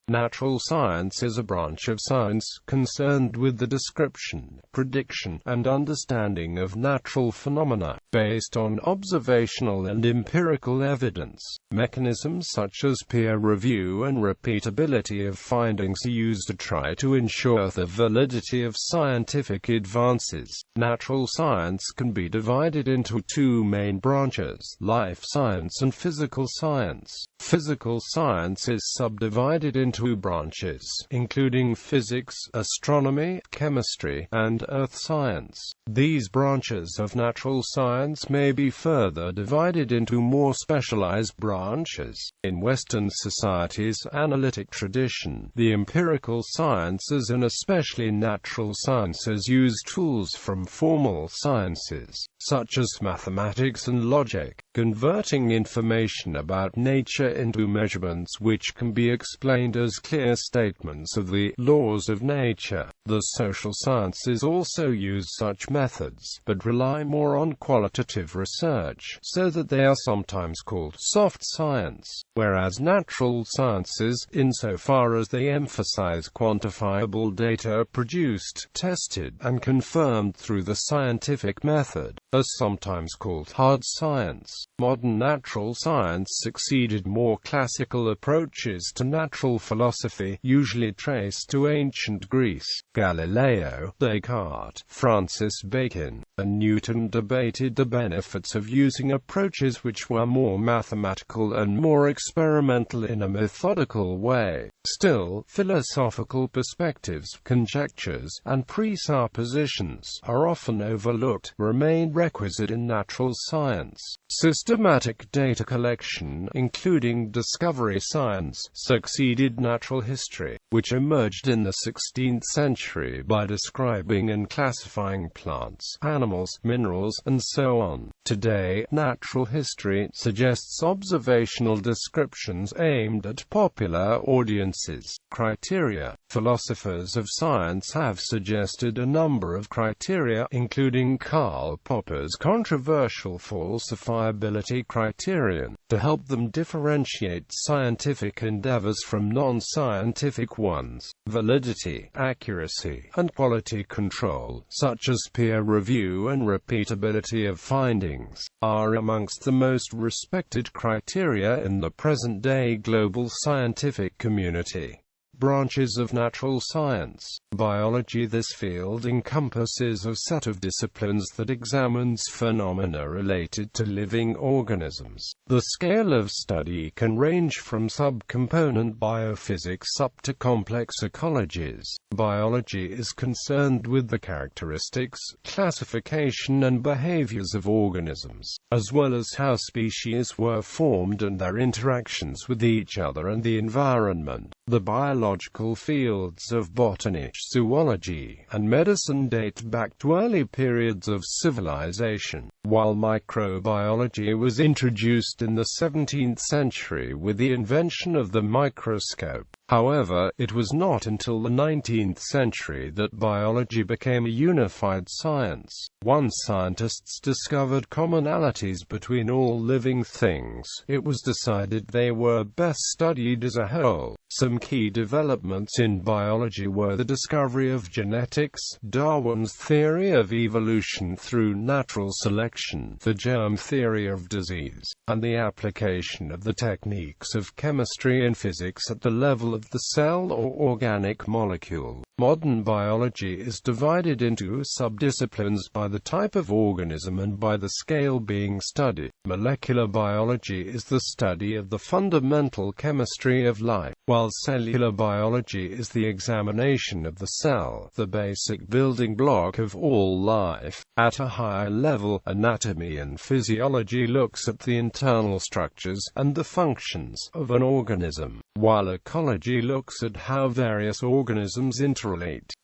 Natural science is a branch of science concerned with the description, prediction, and understanding of natural phenomena, based on observational and empirical evidence. Mechanisms such as peer review and repeatability of findings are used to try to ensure the validity of scientific advances. Natural science can be divided into two main branches: life science and physical science. Physical science is subdivided into branches, including physics, astronomy, chemistry, and earth science. These branches of natural science may be further divided into more specialized branches. In Western society's analytic tradition, the empirical sciences and especially natural sciences use tools from formal sciences, such as mathematics and logic, converting information about nature into measurements which can be explained as clear statements of the laws of nature. The social sciences also use such methods, but rely more on qualitative research, so that they are sometimes called soft science, whereas natural sciences, insofar as they emphasize quantifiable data produced, tested, and confirmed through the scientific method, are sometimes called hard science. Modern natural science succeeded more classical approaches to natural philosophy, usually traced to ancient Greece. Galileo, Descartes, Francis Bacon, and Newton debated the benefits of using approaches which were more mathematical and more experimental in a methodical way. Still, philosophical perspectives, conjectures, and presuppositions are often overlooked, remain requisite in natural science. Systematic data collection, including discovery science, succeeded natural history, which emerged in the 16th century by describing and classifying plants, animals, minerals, and so on. Today, natural history suggests observational descriptions aimed at popular audiences. Criteria. Philosophers of science have suggested a number of criteria, including Karl Popper's controversial falsifiability criterion, to help them differentiate scientific endeavors from non-scientific ones. Validity, accuracy, and quality control, such as peer review and repeatability of findings, are amongst the most respected criteria in the present-day global scientific community. Branches of natural science. Biology. This field encompasses a set of disciplines that examines phenomena related to living organisms. The scale of study can range from subcomponent biophysics up to complex ecologies. Biology is concerned with the characteristics, classification, and behaviors of organisms, as well as how species were formed and their interactions with each other and the environment. The biological fields of botany, zoology, and medicine date back to early periods of civilization, while microbiology was introduced in the 17th century with the invention of the microscope. However, it was not until the 19th century that biology became a unified science. Once scientists discovered commonalities between all living things, it was decided they were best studied as a whole. Some key developments in biology were the discovery of genetics, Darwin's theory of evolution through natural selection, the germ theory of disease, and the application of the techniques of chemistry and physics at the level of the cell or organic molecule. Modern biology is divided into subdisciplines by the type of organism and by the scale being studied. Molecular biology is the study of the fundamental chemistry of life, while cellular biology is the examination of the cell, the basic building block of all life. At a higher level, anatomy and physiology looks at the internal structures and the functions of an organism, while ecology looks at how various organisms interrelate.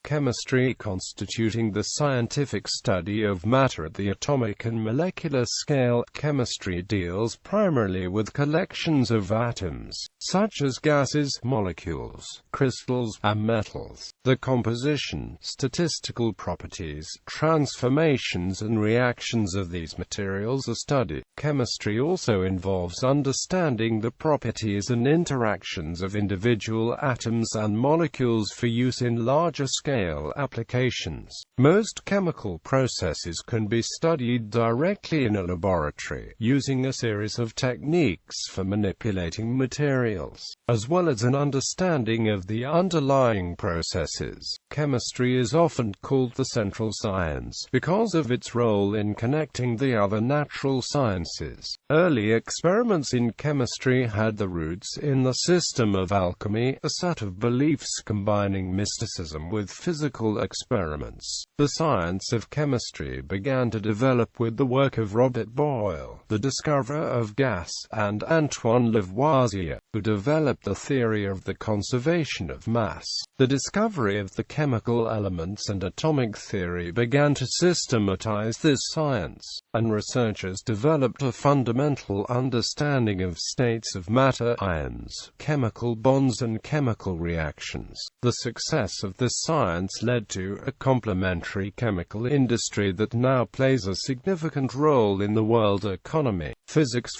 Chemistry, constituting the scientific study of matter at the atomic and molecular scale. Chemistry deals primarily with collections of atoms, such as gases, molecules, crystals, and metals. The composition, statistical properties, transformations and reactions of these materials are studied. Chemistry also involves understanding the properties and interactions of individual atoms and molecules for use in larger scale applications. Most chemical processes can be studied directly in a laboratory, using a series of techniques for manipulating materials, as well as an understanding of the underlying processes. Chemistry is often called the central science because of its role in connecting the other natural sciences. Early experiments in chemistry had their roots in the system of alchemy, a set of beliefs combining mysticism with physical experiments. The science of chemistry began to develop with the work of Robert Boyle, the discoverer of gas, and Antoine Lavoisier, who developed the theory of the conservation of mass. The discovery of the chemical elements and atomic theory began to systematize this science, and researchers developed a fundamental understanding of states of matter, ions, chemical bonds and chemical reactions. The success of this science led to a complementary chemical industry that now plays a significant role in the world economy. Physics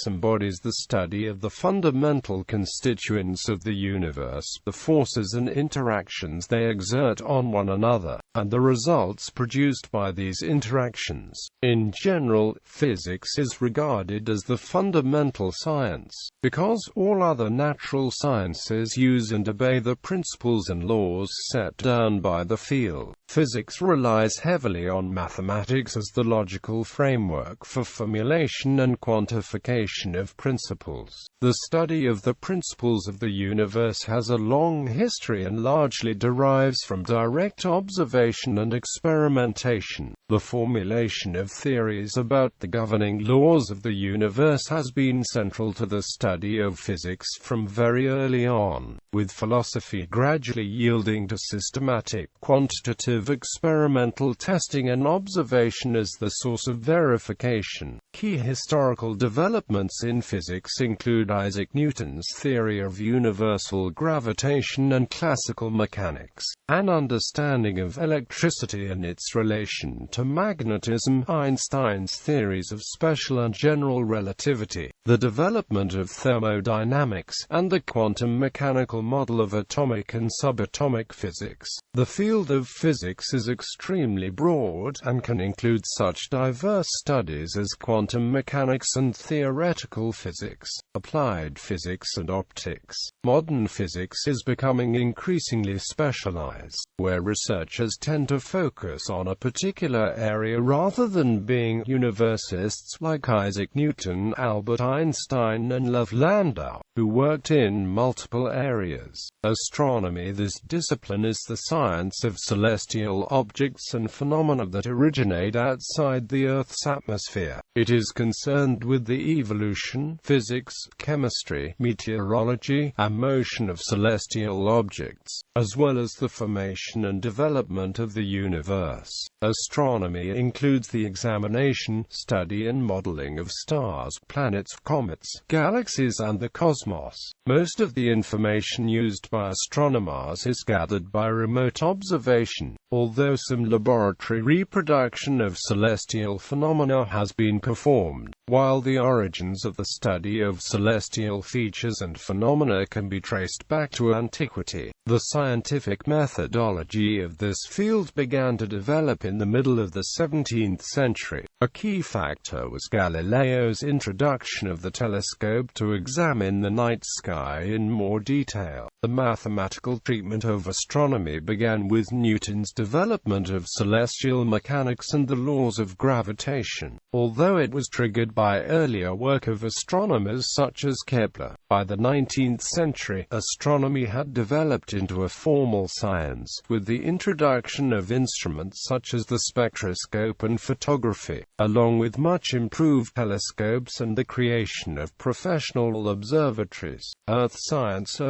embodies the study of the fundamental constituents of the universe, the forces and interactions they exert on one another, and the results produced by these interactions. In general, physics is regarded as the fundamental science, because all other natural sciences use and obey the principles and laws set down by the field. Physics relies heavily on mathematics as the logical framework for formulation and quantification of principles. The study of the principles of the universe has a long history and largely derives from direct observation and experimentation. The formulation of theories about the governing laws of the universe has been central to the study of physics from very early on, with philosophy gradually yielding to systematic, quantitative experimental testing and observation as the source of verification. Key historical developments in physics include Isaac Newton's theory of universal gravitation and classical mechanics, an understanding of electricity and its relation to magnetism, Einstein's theories of special and general relativity, the development of thermodynamics, and the quantum mechanical model of atomic and subatomic physics. The field of physics is extremely broad, and can include such diverse studies as quantum mechanics and theoretical physics, applied physics and optics. Modern physics is becoming increasingly specialized, where researchers tend to focus on a particular area rather than being universalists like Isaac Newton, Albert Einstein and Lev Landau, who worked in multiple areas. Astronomy. This discipline is the science of celestial objects and phenomena that originate outside the Earth's atmosphere. It is concerned with the evolution, physics, chemistry, meteorology, and motion of celestial objects, as well as the formation and development of the universe. Astronomy includes the examination, study and modeling of stars, planets, comets, galaxies and the cosmos. Most of the information used by astronomers is gathered by remote observation, although some laboratory reproduction of celestial phenomena has been performed. While the origins of the study of celestial features and phenomena can be traced back to antiquity, the scientific methodology of this field began to develop in the middle of the 17th century. A key factor was Galileo's introduction of the telescope to examine the night sky in more detail. The mathematical treatment of astronomy began with Newton's development of celestial mechanics and the laws of gravitation, although it was triggered by earlier work of astronomers such as Kepler. By the 19th century, astronomy had developed into a formal science, with the introduction of instruments such as the spectroscope and photography, along with much improved telescopes and the creation of professional observatories. Earth science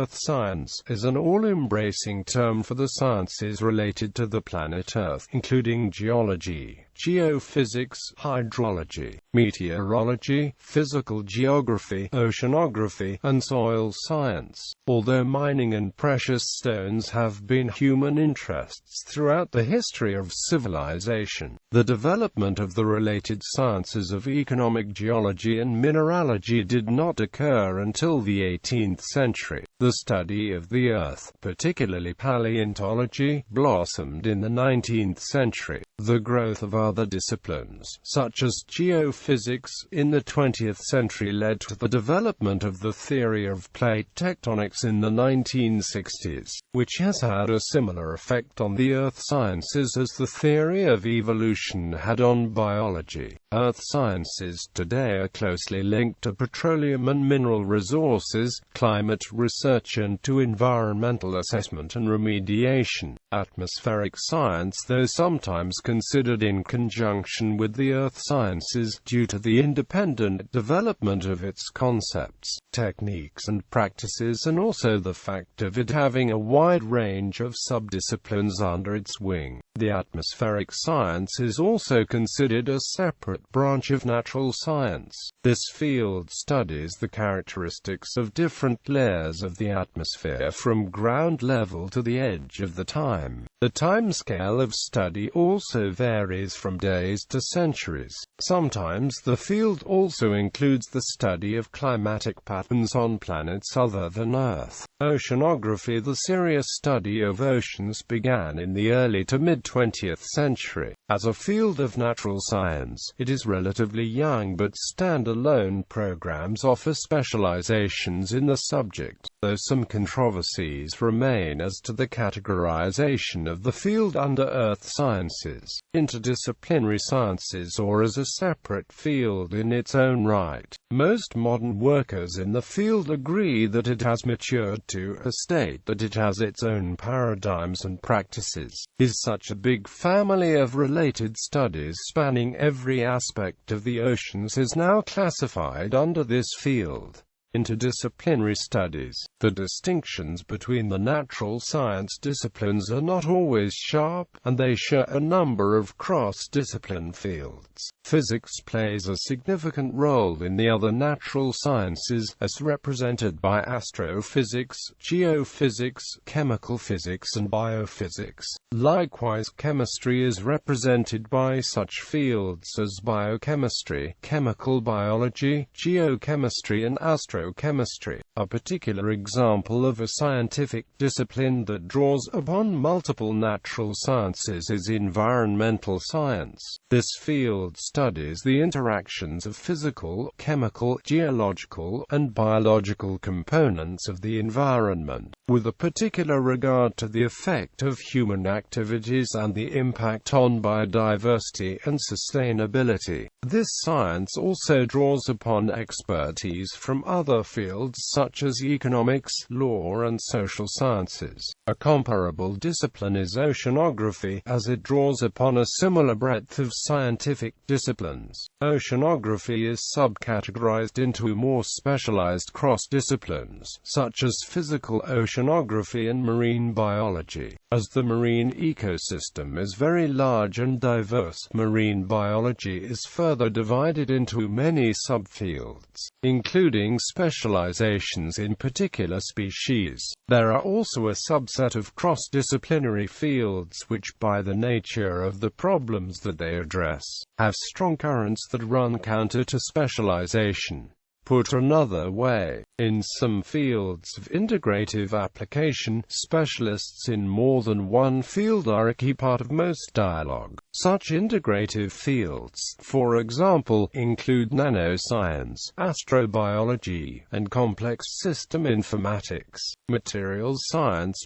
is an all-embracing term for the sciences related to the planet Earth, including geology, geophysics, hydrology, meteorology, physical geography, oceanography, and soil science. Although mining and precious stones have been human interests throughout the history of civilization, the development of the related sciences of economic geology and mineralogy did not occur until the 18th century. The study of the Earth, particularly paleontology, blossomed in the 19th century. The growth of other disciplines, such as geophysics, in the 20th century led to the development of the theory of plate tectonics in the 1960s, which has had a similar effect on the earth sciences as the theory of evolution had on biology. Earth sciences today are closely linked to petroleum and mineral resources, climate research and to environmental assessment and remediation. Atmospheric science, though sometimes considered in conjunction with the earth sciences due to the independent development of its concepts, techniques and practices, and also the fact of it having a wide range of subdisciplines under its wing. The atmospheric science is also considered a separate branch of natural science. This field studies the characteristics of different layers of the atmosphere from ground level to the edge of the time. The timescale of study also varies from days to centuries. Sometimes the field also includes the study of climatic patterns on planets other than Earth. Oceanography, the serious study of oceans, began in the early to mid-20th century. As a field of natural science, it is relatively young, but standalone programs offer specializations in the subject, though some controversies remain as to the categorization of the field under earth sciences, interdisciplinary sciences, or as a separate field in its own right. Most modern workers in the field agree that it has matured to a state that it has its own paradigms and practices, is such a big family of related studies spanning every aspect of the oceans is now classified under this field. Interdisciplinary studies. The distinctions between the natural science disciplines are not always sharp, and they share a number of cross-discipline fields. Physics plays a significant role in the other natural sciences, as represented by astrophysics, geophysics, chemical physics and biophysics. Likewise, chemistry is represented by such fields as biochemistry, chemical biology, geochemistry and astrochemistry. A particular example of a scientific discipline that draws upon multiple natural sciences is environmental science. This field studies the interactions of physical, chemical, geological, and biological components of the environment, with a particular regard to the effect of human activities and the impact on biodiversity and sustainability. This science also draws upon expertise from other fields such as economics, law, and social sciences. A comparable discipline is oceanography, as it draws upon a similar breadth of scientific disciplines. Oceanography is subcategorized into more specialized cross-disciplines, such as physical oceanography and marine biology. As the marine ecosystem is very large and diverse, marine biology is further divided into many subfields, including specializations in particular species. There are also a subset of cross-disciplinary fields which, by the nature of the problems that they address, have strong currents that run counter to specialization. Put another way, in some fields of integrative application, specialists in more than one field are a key part of most dialogue. Such integrative fields, for example, include nanoscience, astrobiology, and complex system informatics. Materials science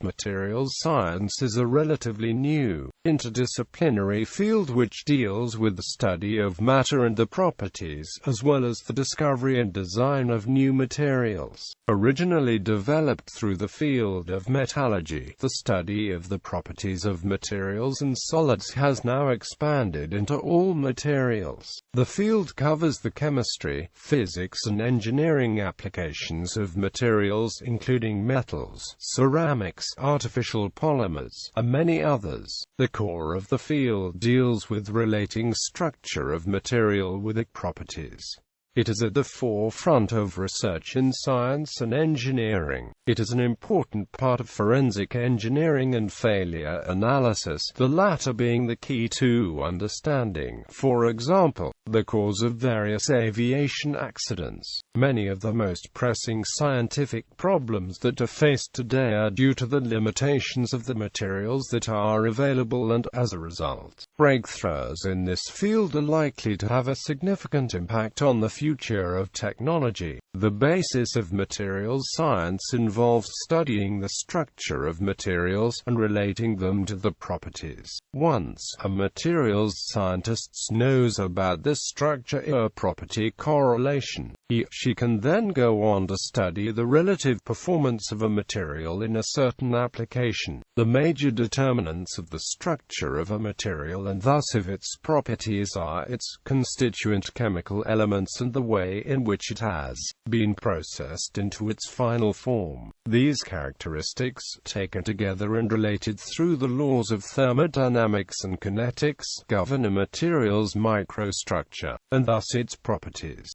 is a relatively new, interdisciplinary field which deals with the study of matter and the properties, as well as the discovery and design design of new materials. Originally developed through the field of metallurgy, the study of the properties of materials and solids has now expanded into all materials. The field covers the chemistry, physics and engineering applications of materials including metals, ceramics, artificial polymers, and many others. The core of the field deals with relating structure of material with its properties. It is at the forefront of research in science and engineering. It is an important part of forensic engineering and failure analysis, the latter being the key to understanding, for example, the cause of various aviation accidents. Many of the most pressing scientific problems that are faced today are due to the limitations of the materials that are available, and, as a result, breakthroughs in this field are likely to have a significant impact on the future of technology. The basis of materials science involves studying the structure of materials and relating them to the properties. Once a materials scientist knows about this structure-property correlation, she can then go on to study the relative performance of a material in a certain application, the major determinants of the structure of a material and thus of its properties are its constituent chemical elements and the way in which it has been processed into its final form. These characteristics, taken together and related through the laws of thermodynamics and kinetics, govern a material's microstructure, and thus its properties.